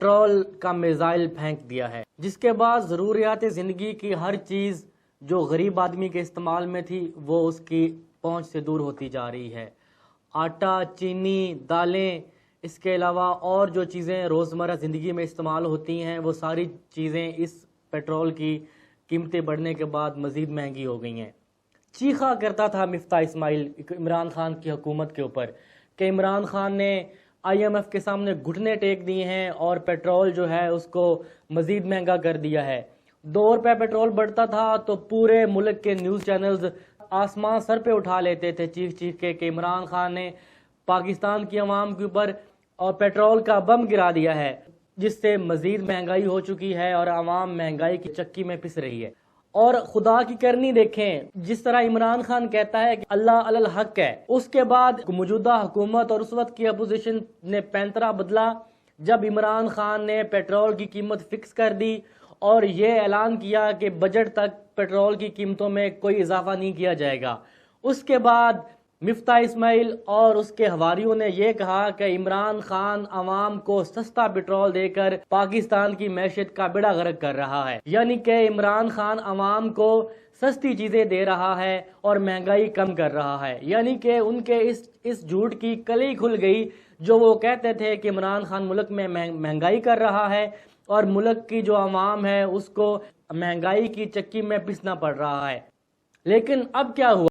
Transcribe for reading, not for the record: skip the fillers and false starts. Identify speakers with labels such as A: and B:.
A: Petrol کا missile پھینک دیا ہے، جس کے بعد ضروریات زندگی کی ہر چیز جو غریب آدمی کے استعمال میں تھی وہ اس کی پہنچ سے دور ہوتی جا رہی ہے۔ آٹا، چینی، دالیں، اس کے علاوہ اور جو چیزیں روزمرہ زندگی میں استعمال ہوتی ہیں وہ ساری چیزیں اس پیٹرول کی قیمتیں بڑھنے کے بعد مزید مہنگی ہو گئی ہیں۔ چیخا کرتا تھا مفتاح اسماعیل عمران خان کی حکومت کے اوپر کہ عمران خان نے IMF کے سامنے گھٹنے ٹیک دیے ہیں اور پیٹرول جو ہے اس کو مزید مہنگا کر دیا ہے۔ 2 روپے پیٹرول بڑھتا تھا تو پورے ملک کے نیوز چینلز آسمان سر پہ اٹھا لیتے تھے چیخ چیخ کے کہ عمران خان نے پاکستان کی عوام کے اوپر اور پیٹرول کا بم گرا دیا ہے، جس سے مزید مہنگائی ہو چکی ہے اور عوام مہنگائی کی چکی میں پس رہی ہے۔ اور خدا کی کرنی دیکھیں، جس طرح عمران خان کہتا ہے کہ اللہ علی الحق ہے، اس کے بعد موجودہ حکومت اور اس وقت کی اپوزیشن نے پینترا بدلا جب عمران خان نے پیٹرول کی قیمت فکس کر دی اور یہ اعلان کیا کہ بجٹ تک پیٹرول کی قیمتوں میں کوئی اضافہ نہیں کیا جائے گا۔ اس کے بعد مفتاح اسماعیل اور اس کے حواریوں نے یہ کہا کہ عمران خان عوام کو سستا پیٹرول دے کر پاکستان کی معیشت کا بیڑا غرق کر رہا ہے، یعنی کہ عمران خان عوام کو سستی چیزیں دے رہا ہے اور مہنگائی کم کر رہا ہے، یعنی کہ ان کے اس جھوٹ کی کلی کھل گئی جو وہ کہتے تھے کہ عمران خان ملک میں مہنگائی کر رہا ہے اور ملک کی جو عوام ہے اس کو مہنگائی کی چکی میں پسنا پڑ رہا ہے۔ لیکن اب کیا ہوا؟